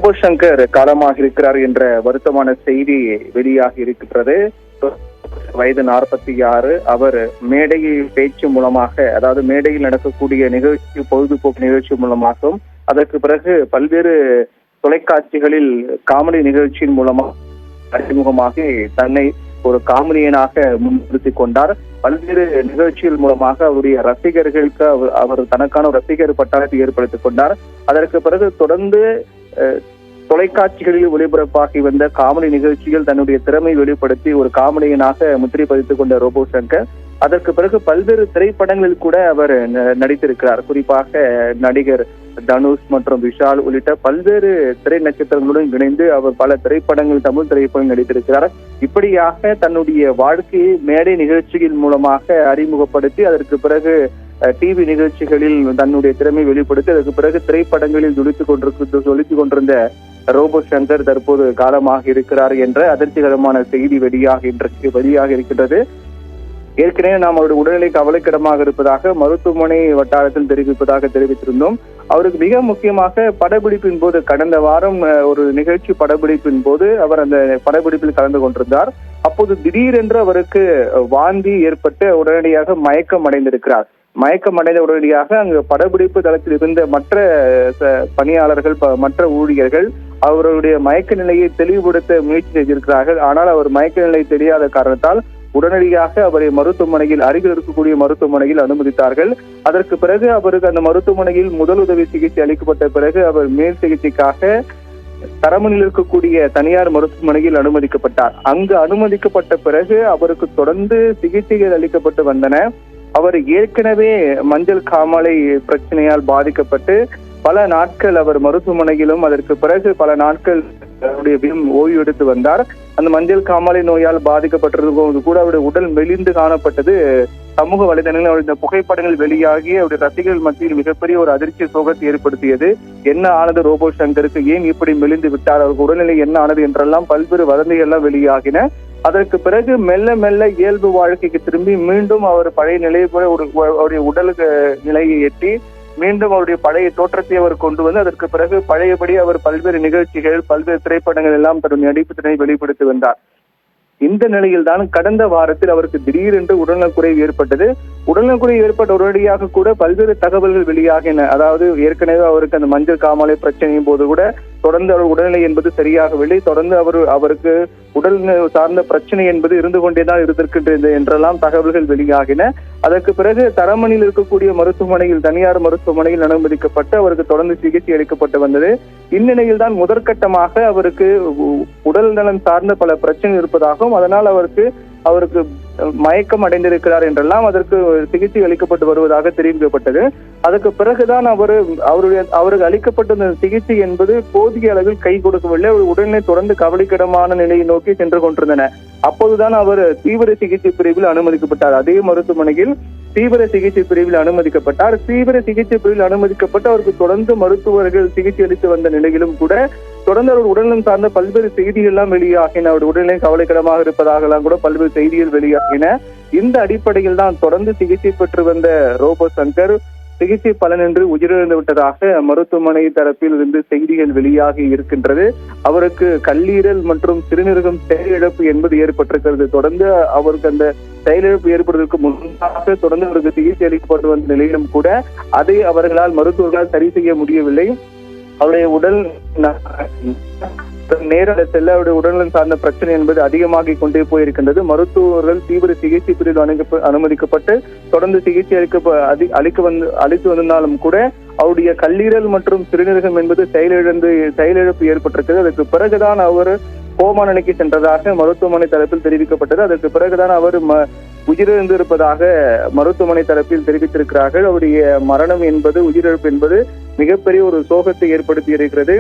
Robot Shankar காலமாக இருக்கிறார் என்ற வருத்தமான செய்தி வெளியாகி இருக்கிறது. வயது 46. அவர் மேடையில் பேச்சு மூலமாக, அதாவது மேடையில் நடக்கக்கூடிய நிகழ்ச்சி, பொழுதுபோக்கு நிகழ்ச்சி மூலமாகவும், அதற்கு பிறகு பல்வேறு தொலைக்காட்சிகளில் காமெடி நிகழ்ச்சியின் மூலமாக அறிமுகமாகி தன்னை ஒரு காமெடியனாக முன்னிறுத்திக் கொண்டார். பல்வேறு நிகழ்ச்சிகள் மூலமாக அவருடைய ரசிகர்களுக்கு அவர் தனக்கான ஒரு ரசிகர் பட்டாளத்தை ஏற்படுத்திக் கொண்டார். அதற்கு பிறகு தொடர்ந்து தொலைக்காட்சிகளில் ஒளிபரப்பாகி வந்த காமெடி நிகழ்ச்சிகள் தன்னுடைய திறமை வெளிப்படுத்தி ஒரு காமெடியனாக முத்திரை பதித்துக் கொண்ட ரோபோ சங்கர் அதற்கு பிறகு பல்வேறு திரைப்படங்களில் கூட அவர் நடித்திருக்கிறார். குறிப்பாக நடிகர் தனுஷ் மற்றும் விஷால் உள்ளிட்ட பல்வேறு திரை நட்சத்திரங்களுடன் இணைந்து அவர் பல திரைப்படங்கள், தமிழ் திரைப்படங்கள் நடித்திருக்கிறார். இப்படியாக தன்னுடைய வாழ்க்கையை மேடை நிகழ்ச்சிகள் மூலமாக அறிமுகப்படுத்தி அதற்கு பிறகு டிவி நிகழ்ச்சிகளில் தன்னுடைய திறமை வெளிப்படுத்தி அதற்கு பிறகு திரைப்படங்களில் ஜொலித்துக் கொண்டிருந்த ரோபோ சங்கர் தற்போது காலமாக இருக்கிறார் என்ற அதிர்ச்சிகரமான செய்தி வெளியாக இருக்கின்றது. ஏற்கனவே நாம் அவருடைய உடல்நிலை கவலைக்கிடமாக இருப்பதாக மருத்துவமனை வட்டாரத்தில் தெரிவித்திருந்தோம். அவருக்கு மிக முக்கியமாக படப்பிடிப்பின் போது, கடந்த வாரம் ஒரு நிகழ்ச்சி படப்பிடிப்பின் போது அவர் அந்த படப்பிடிப்பில் கலந்து கொண்டிருந்தார். அப்போது திடீரென்று அவருக்கு வாந்தி ஏற்பட்டு உடனடியாக மயக்கம் அடைந்திருக்கிறார். மயக்கம் அடைந்த உடனடியாக அங்கு படப்பிடிப்பு தளத்தில் இருந்த மற்ற பணியாளர்கள், மற்ற ஊழியர்கள் அவருடைய மயக்க நிலையை தெளிவுபடுத்த முயற்சி செய்திருக்கிறார்கள். ஆனால் அவர் மயக்க நிலை தெரியாத காரணத்தால் உடனடியாக அவரை அருகில் இருக்கக்கூடிய மருத்துவமனையில் அனுமதித்தார்கள். அதற்கு பிறகு அவருக்கு அந்த மருத்துவமனையில் முதலுதவி சிகிச்சை அளிக்கப்பட்ட பிறகு அவர் மேல் சிகிச்சைக்காக தரமணியில் இருக்கக்கூடிய தனியார் மருத்துவமனையில் அனுமதிக்கப்பட்டார். அங்கு அனுமதிக்கப்பட்ட பிறகு அவருக்கு தொடர்ந்து சிகிச்சைகள் அளிக்கப்பட்டு வந்தன. அவர் ஏற்கனவே மஞ்சள் காமாலை பிரச்சனையால் பாதிக்கப்பட்டு பல நாட்கள் அவர் மருத்துவமனையிலும் அதற்கு பிறகு பல நாட்கள் ஓய்வு எடுத்து வந்தார். அந்த மஞ்சள் காமாலை நோயால் பாதிக்கப்பட்டிருக்கும் கூட அவருடைய உடல் மெலிந்து காணப்பட்டது. சமூக வலைதளங்களில் அவருடைய புகைப்படங்கள் வெளியாகி அவருடைய ரசிகர்கள் மத்தியில் மிகப்பெரிய ஒரு அதிர்ச்சி சோகத்தை ஏற்படுத்தியது. என்ன ஆனது ரோபோ சங்கருக்கு, ஏன் இப்படி மெலிந்து விட்டார், அவருக்கு உடல்நிலை என்ன ஆனது என்றெல்லாம் பல்வேறு வதந்திகள் எல்லாம் வெளியாகின. அதற்கு பிறகு மெல்ல மெல்ல இயல்பு வாழ்க்கைக்கு திரும்பி மீண்டும் அவர் பழைய நிலையை போல அவருடைய உடல் நிலையை எட்டி மீண்டும் அவருடைய பழைய தோற்றத்தை அவர் கொண்டு வந்து அதற்கு பிறகு பழையபடி அவர் பல்வேறு நிகழ்ச்சிகள், பல்வேறு திரைப்படங்கள் எல்லாம் தன்னுடைய நடிப்பு திறனை வெளிப்படுத்தி வந்தார். இந்த நிலையில் தான் கடந்த வாரத்தில் அவருக்கு திடீரென்று உடல்நலக்குறைவு ஏற்பட்டது. உடல்நலக்குறைவு ஏற்பட்ட உடனடியாக கூட பல்வேறு தகவல்கள் வெளியாகின. அதாவது ஏற்கனவே அவருக்கு அந்த மஞ்சள் காமாலை பிரச்சனையின் போது கூட தொடர்ந்து அவர் உடல்நிலை என்பது சரியாகவில்லை. தொடர்ந்து அவருக்கு உடல் சார்ந்த பிரச்சனை என்பது இருந்து கொண்டேதான் இருந்திருக்கின்றது என்றெல்லாம் தகவல்கள் வெளியாகின. அதற்கு பிறகு தரமணியில் இருக்கக்கூடிய மருத்துவமனையில், தனியார் மருத்துவமனையில் அனுமதிக்கப்பட்டு அவருக்கு தொடர்ந்து சிகிச்சை அளிக்கப்பட்டு வந்தது. இந்நிலையில் தான் முதற்கட்டமாக அவருக்கு உடல் நலம் சார்ந்த பல பிரச்சனை இருப்பதாகவும் அதனால் அவருக்கு மயக்கம் அடைந்திருக்கிறார் என்றெல்லாம் அதற்கு சிகிச்சை அளிக்கப்பட்டு வருவதாக தெரிவிக்கப்பட்டது. அதற்கு பிறகுதான் அவருக்கு அளிக்கப்பட்ட சிகிச்சை என்பது போதிய அளவில் கை கொடுக்கவில்லை. அவர் உடல்நிலை தொடர்ந்து கவலைக்கிடமான நிலையை நோக்கி சென்று கொண்டிருந்தன. அப்போதுதான் அவர் தீவிர சிகிச்சை பிரிவில் அனுமதிக்கப்பட்டார். அதே மருத்துவமனையில் தீவிர சிகிச்சை பிரிவில் அனுமதிக்கப்பட்டார். தீவிர சிகிச்சை பிரிவில் அனுமதிக்கப்பட்டு அவருக்கு தொடர்ந்து மருத்துவர்கள் சிகிச்சை அளித்து வந்த நிலையிலும் கூட தொடர்ந்து அவர் உடல்நலம் சார்ந்த பல்வேறு செய்திகள் எல்லாம் வெளியாகின. அவர் உடல்நிலை கவலைக்கிடமாக இருப்பதாக கூட பல்வேறு செய்திகள் வெளியாகின. இந்த அடிப்படையில் தான் தொடர்ந்து சிகிச்சை பெற்று வந்த ரோபோ சங்கர் சிகிச்சை பலனின்றி உயிரிழந்து விட்டதாக மருத்துவமனை தரப்பில் இருந்து செய்திகள் வெளியாகி இருக்கின்றது. அவருக்கு கல்லீரல் மற்றும் சிறுநீரகம் செயலிழப்பு என்பது ஏற்பட்டிருக்கிறது. தொடர்ந்து அவருக்கு அந்த செயலிழப்பு ஏற்படுவதற்கு முன்பாக தொடர்ந்து அவருக்கு சிகிச்சை அளிக்கப்பட்டு வந்த நிலையிலும் கூட அதை மருத்துவர்களால் சரி செய்ய முடியவில்லை. அவருடைய உடல் நேரில் செல்ல அவருடைய உடல்நலம் சார்ந்த பிரச்சனை என்பது அதிகமாகிக் கொண்டே போயிருக்கின்றது. மருத்துவர்கள் தீவிர சிகிச்சை பிரிவில் அனுமதிக்கப்பட்டு தொடர்ந்து சிகிச்சை அளித்து வந்தாலும் கூட அவருடைய கல்லீரல் மற்றும் சிறுநீரகம் என்பது செயலிழப்பு ஏற்பட்டிருக்கிறது. அதற்கு பிறகுதான் அவர் கோமா நிலைக்கு சென்றதாக மருத்துவமனை தரப்பில் தெரிவிக்கப்பட்டது. அதற்கு பிறகுதான் அவர் உயிரிழந்து இருப்பதாக மருத்துவமனை தரப்பில் தெரிவித்திருக்கிறார்கள். அவருடைய மரணம் என்பது, உயிரிழப்பு என்பது மிகப்பெரிய ஒரு சோகத்தை ஏற்படுத்தி இருக்கிறது.